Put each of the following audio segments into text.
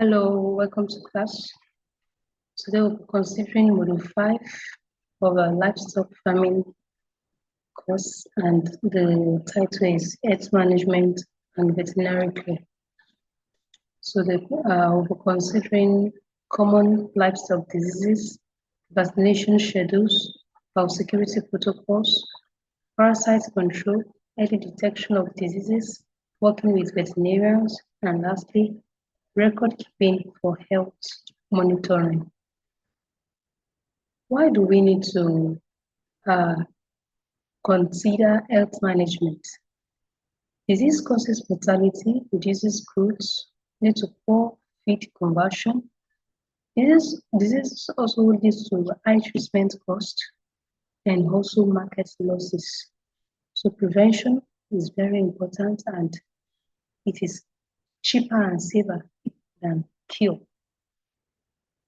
Hello, welcome to class. Today we'll be considering Module 5 of our Livestock Farming course, and the title is Health Management and Veterinary Care. So we'll be considering common livestock diseases, vaccination schedules, biosecurity protocols, parasite control, early detection of diseases, working with veterinarians, and lastly, record keeping for health monitoring. Why do we need to consider health management? Disease causes mortality, reduces growth, leads to poor feed conversion. Disease also leads to high treatment cost and also market losses. So prevention is very important, and it is cheaper and safer than cure.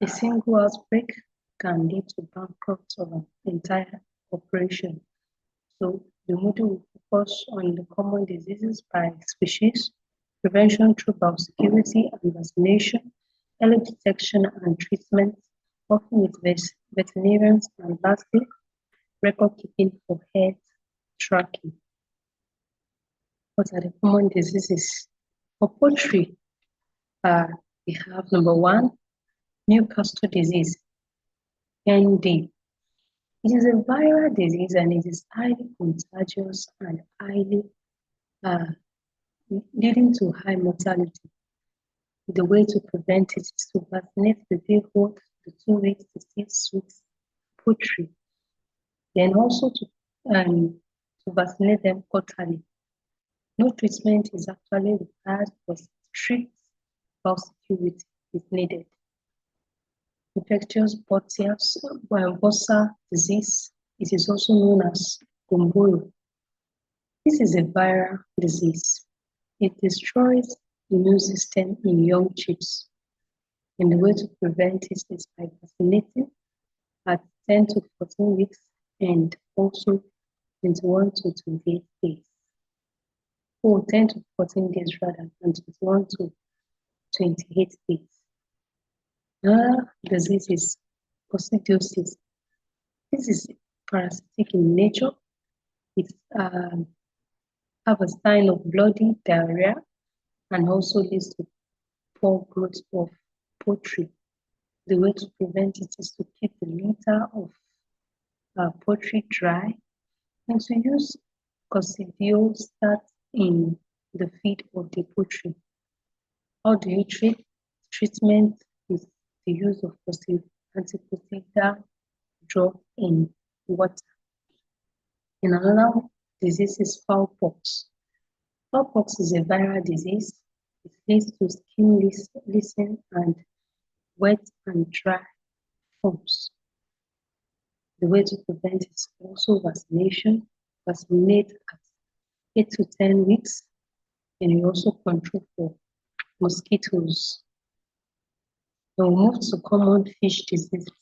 A single outbreak can lead to bankrupt of an entire operation. So the module will focus on the common diseases by species, prevention through biosecurity and vaccination, early detection and treatment, working with veterinarians, and lastly, record keeping for health tracking. What are the common diseases? For poultry, we have number 1, Newcastle disease, ND. It is a viral disease and it is highly contagious and highly leading to high mortality. The way to prevent it is to vaccinate the day-old, the 2 weeks to 6 weeks poultry. Then also to vaccinate them quarterly. No treatment is actually required, but strict biosecurity is needed. Infectious bursal disease. It is also known as gumboro. This is a viral disease. It destroys the immune system in young chicks. And the way to prevent it is by vaccinating at 10 to 14 weeks and also 21 to 28 days. Or 10 to 14 days rather than 21 to 28 days. Another disease is coccidiosis. This is parasitic in nature. It have a sign of bloody diarrhea and also leads to poor growth of poultry. The way to prevent it is to keep the litter of poultry dry and to use coccidiostat in the feed of the poultry. How do you treat? Treatment is the use of anticoccidial drug in water. And another disease is fowlpox. Fowlpox is a viral disease. It leads to skin lesion and wet and dry forms. The way to prevent it is also vaccination. Vaccinate at 8 to 10 weeks, and you also control for mosquitoes. We'll move to common fish diseases.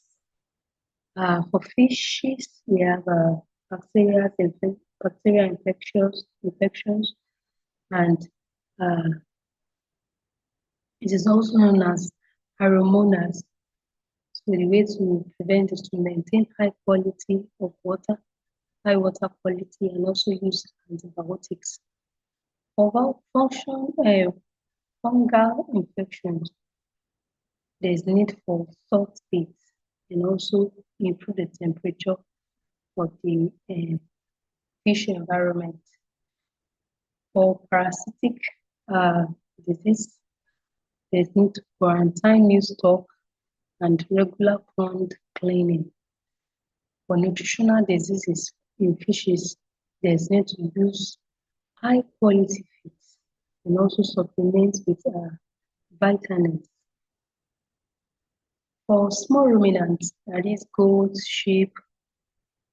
For fishes, we have bacterial infections, and it is also known as aromonas. So the way to prevent is to maintain high quality of water, high water quality, and also use antibiotics. For fungal infections, there is need for salt baths and also improve the temperature for the fish environment. For parasitic disease, there is need to quarantine new stock and regular pond cleaning. For nutritional diseases in fishes, there is need to use high quality feeds and also supplement with vitamins. For small ruminants, that is goats, sheep,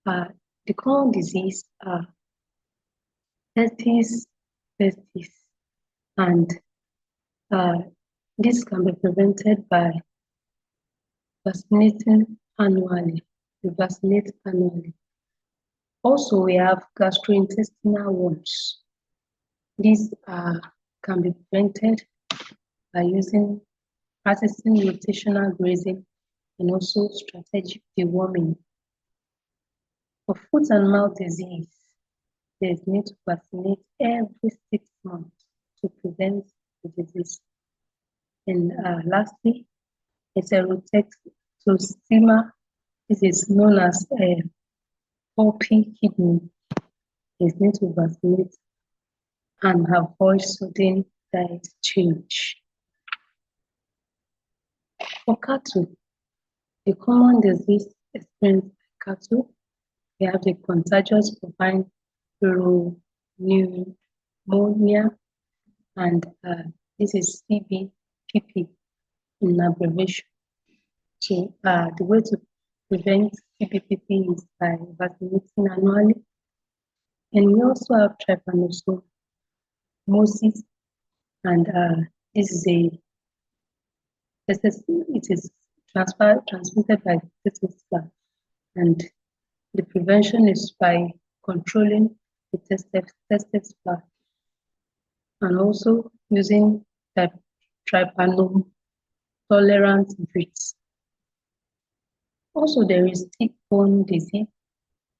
the common disease are pestis, and this can be prevented by vaccinating annually. We vaccinate annually. Also, we have gastrointestinal wounds. These can be prevented by using practicing rotational grazing, and also strategic deworming. For foot and mouth disease, there is need to vaccinate every 6 months to prevent the disease. And lastly, heterotexostima. This is known as pulpy kidney. There is need to vaccinate and avoid sudden diet change. For cattle, the common disease experienced by cattle, we have the contagious bovine pneumonia, and this is CBPP in abbreviation. So the way to prevent CBPP is by vaccinating annually. And we also have trypanosomosis, and this is it is transmitted by testis fly, and the prevention is by controlling the testis fly, and also using the trypanotolerant breeds. Also, there is tick-borne disease.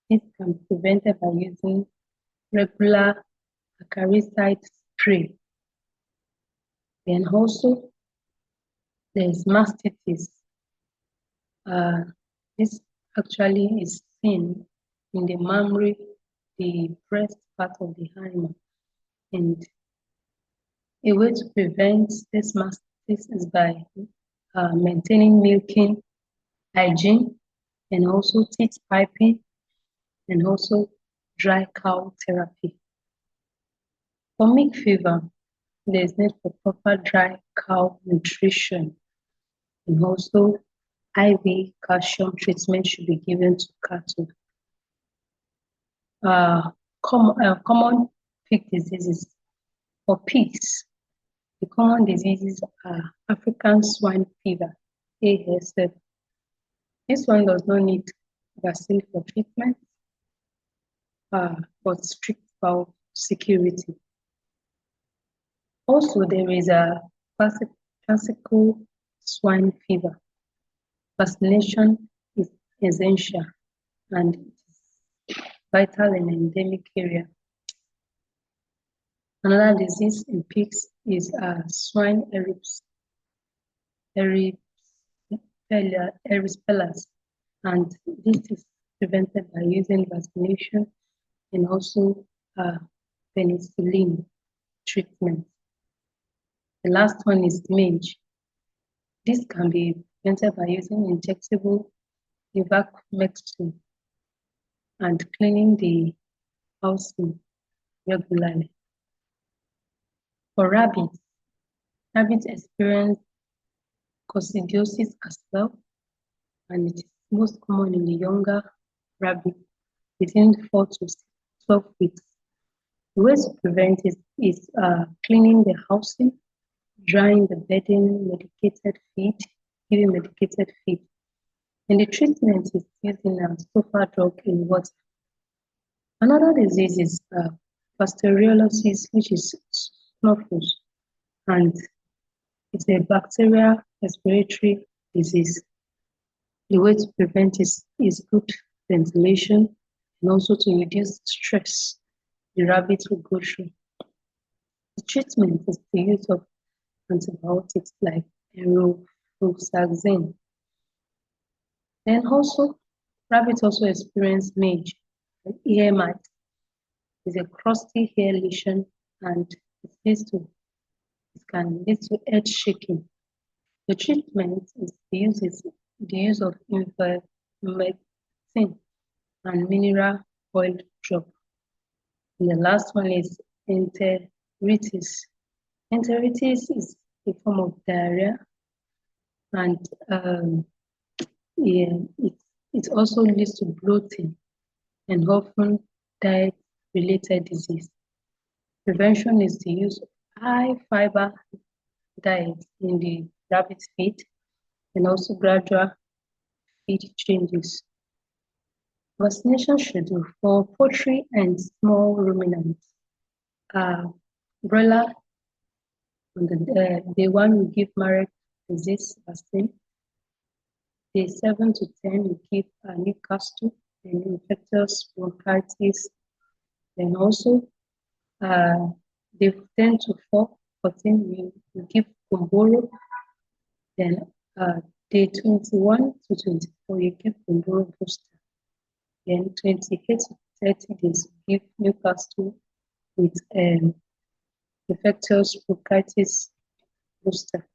It can be prevented by using regular acaricide spray. Then also, there is mastitis. This actually is seen in the mammary, the breast part of the animal. And a way to prevent this mastitis is by maintaining milking hygiene, and also teat piping, and also dry cow therapy. For milk fever, there is need for proper dry cow nutrition, and also IV calcium treatment should be given to cattle. Common pig diseases. For pigs, the common diseases are African swine fever, ASF. This one does not need vaccine for treatment, but strict security. Also, there is a classical swine fever. Vaccination is essential and it is vital in endemic area. Another disease in pigs is swine erysipelas, and this is prevented by using vaccination and also penicillin treatment. The last one is mange. This can be prevented by using injectable ivermectin and cleaning the housing regularly. For rabbits experience coccidiosis as well, and it is most common in the younger rabbits within 4 to 12 weeks. The way to prevent it is cleaning the housing, drying the bedding, giving medicated feed. And the treatment is using a sulfur drug in water. Another disease is pasteurellosis, which is snuffles, and it's a bacterial respiratory disease. The way to prevent is good ventilation, and also to reduce stress the rabbits will go through. The treatment is the use of antibiotics like Enroll. Then also, rabbits also experience mange, ear mite. It's a crusty hair lesion, and it can lead to head shaking. The treatment is the use of ivermectin and mineral oil drop. And the last one is enteritis. Enteritis is a form of diarrhea, and it also leads to bloating and often diet-related disease. Prevention is the use of high-fiber diet in the rabbit feed, and also gradual feed changes. Vaccination schedule for poultry and small ruminants. Broiler, on the day one we give marek disease vaccine. Day 7 to 10, we give Newcastle and infectious bronchitis. Then also, day 10 to 14, we give Gumboro. Then day 21 to 24, you give Gumboro booster. Then 28 to 30 days, we give Newcastle with infectious bronchitis booster.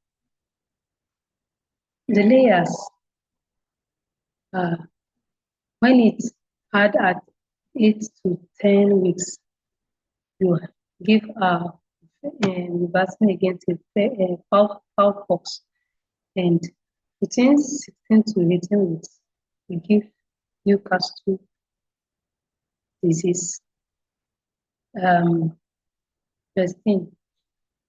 The layers, when it's hard at 8 to 10 weeks, you give vaccine against cowpox, and within 16 to 18 weeks, you give Newcastle disease vaccine.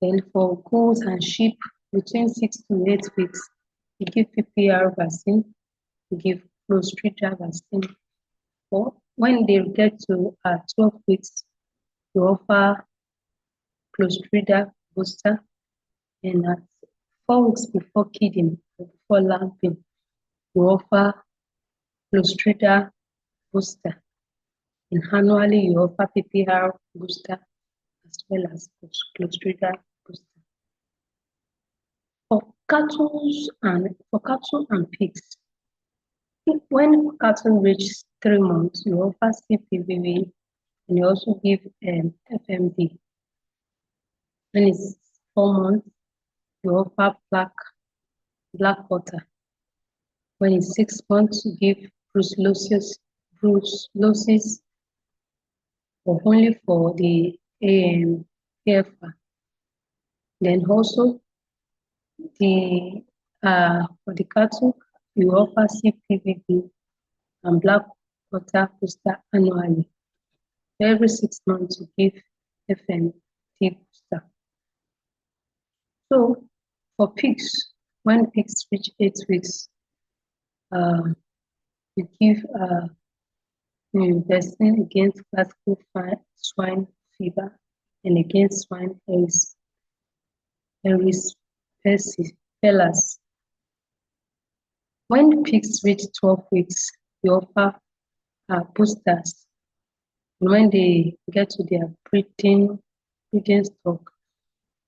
Then for goats and sheep, between 6 to 8 weeks, you give PPR vaccine, you give Clostridia vaccine. For when they get to 12 weeks, you offer Clostridia booster, and at 4 weeks before kidding or before lambing, you offer Clostridia booster. And annually, you offer PPR booster as well as Clostridia booster. For cattle and pigs, when cattle reach 3 months, you offer CPVV, and you also give FMD. When it's 4 months, you offer black water. When it's 6 months, you give brucellosis, or only for the AFR. Then also for the cattle, you offer CPVB and black water booster annually. Every 6 months, you give FMD booster. So for pigs, when pigs reach 8 weeks, you give vaccine against classical swine fever and against swine erysipelas. When pigs reach 12 weeks, you offer boosters. And when they get to their breeding stock,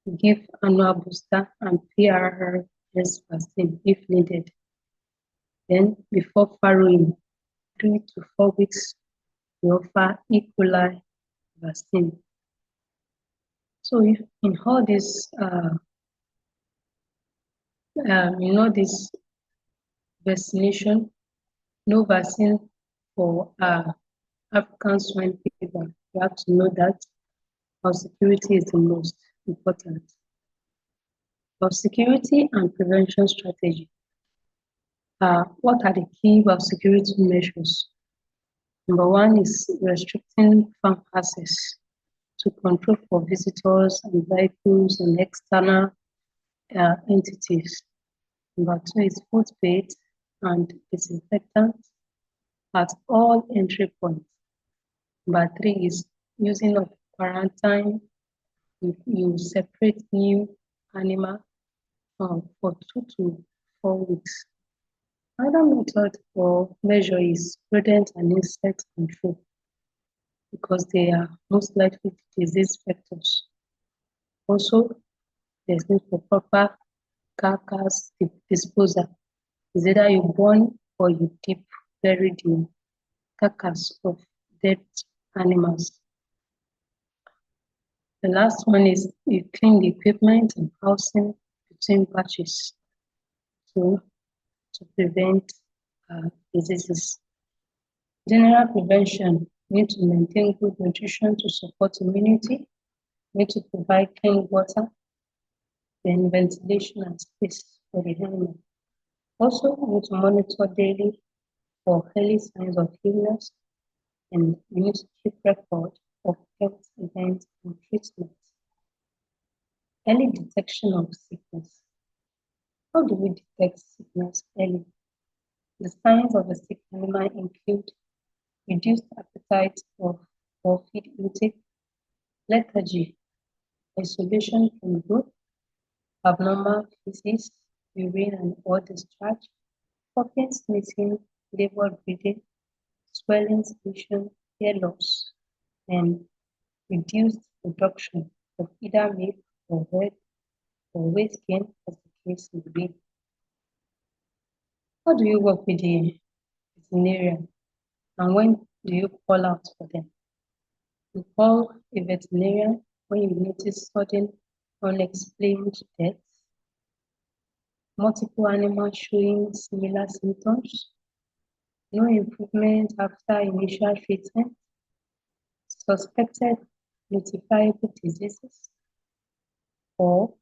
you give annual booster and PRRS vaccine if needed. Then before farrowing, 3 to 4 weeks, we offer E. coli vaccine. So in all this, this vaccination, no vaccine for African swine fever. You have to know that our security is the most important. Our security and prevention strategy. What are the key biosecurity measures? Number 1 is restricting farm access to control for visitors and vehicles and external entities. Number 2 is food bait and disinfectant at all entry points. Number 3 is using of quarantine. You separate new animal for 2 to 4 weeks. Another method or measure is rodent and insect control, because they are most likely disease vectors. Also, there's need for proper carcass disposal. Is either you burn or you bury the carcass of dead animals. The last one is you clean the equipment and housing between batches to prevent diseases. General prevention: need to maintain good nutrition to support immunity, need to provide clean water, then ventilation and space for the animal. Also, need to monitor daily for early signs of illness, and we need to keep record of health events and treatments. Early detection of sickness. How do we detect sickness early? The signs of a sick animal include reduced appetite or feed intake, lethargy, isolation from group, abnormal feces, urine and or discharge, popping, sneezing, labor breathing, swelling, station, hair loss, and reduced production of either milk or red or weight gain as the case may be. How do you work with the veterinarian and when do you call out for them? You call a veterinarian when you notice sudden unexplained deaths, multiple animals showing similar symptoms, no improvement after initial treatment, suspected notifiable diseases, or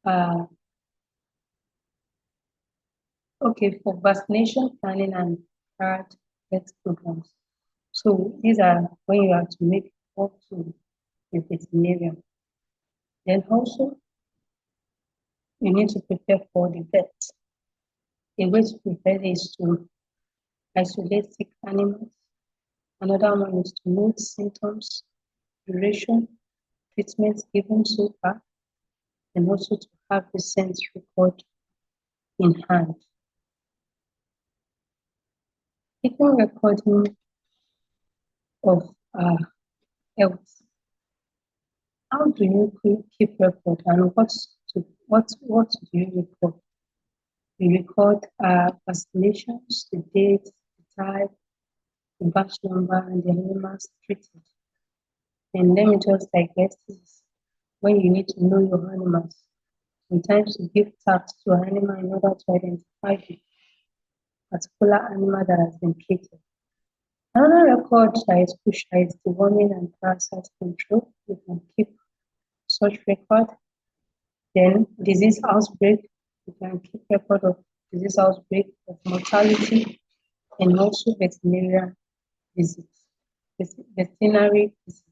uh, okay, for vaccination planning and hard health programs. So these are when you have to make up to the veterinarian. Then also you need to prepare for the vet. A way to prepare is to isolate sick animals. Another one is to note symptoms, duration, treatments given so far, and also to have recent record in hand. Keeping recording of health. How do you keep record and what do you record? You record vaccinations, the date, the type, the batch number, and the animals treated. And let me just digress this. When you need to know your animals, sometimes you give tags to an animal in order to identify the particular animal that has been treated. Another record that is crucial is the warming and parasite control. You can keep such record. Then disease outbreak. You can keep record of disease outbreak, of mortality, and also veterinary visits. Veterinary visits.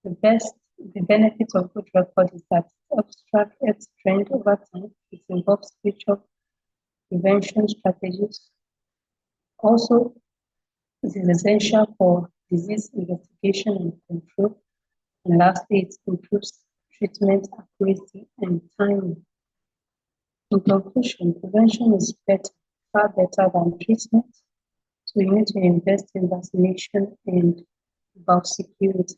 The benefit of good record is that it helps track its trend over time. It involves future prevention strategies. Also, it is essential for disease investigation and control. And lastly, it improves treatment accuracy and timing. In conclusion, prevention is better, far better than treatment. So you need to invest in vaccination and biosecurity.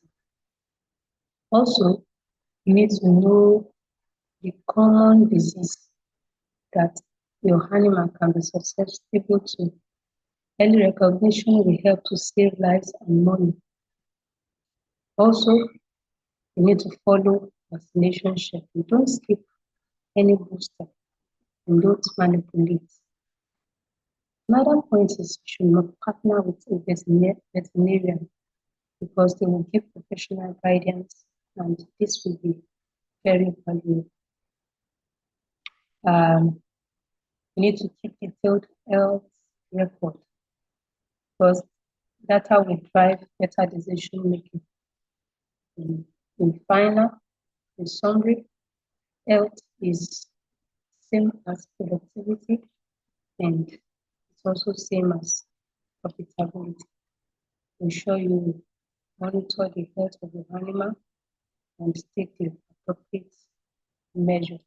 Also, you need to know the common disease that your animal can be susceptible to. Early recognition will help to save lives and money. Also, you need to follow vaccination schedule. Don't skip any booster and don't manipulate. Another point is you should not partner with a veterinarian because they will give professional guidance and this will be very valuable. You need to keep detailed health record because data will drive better decision making. In final, in summary, health is same as productivity and it's also same as profitability. Ensure you monitor the health of the animal and take the appropriate measure.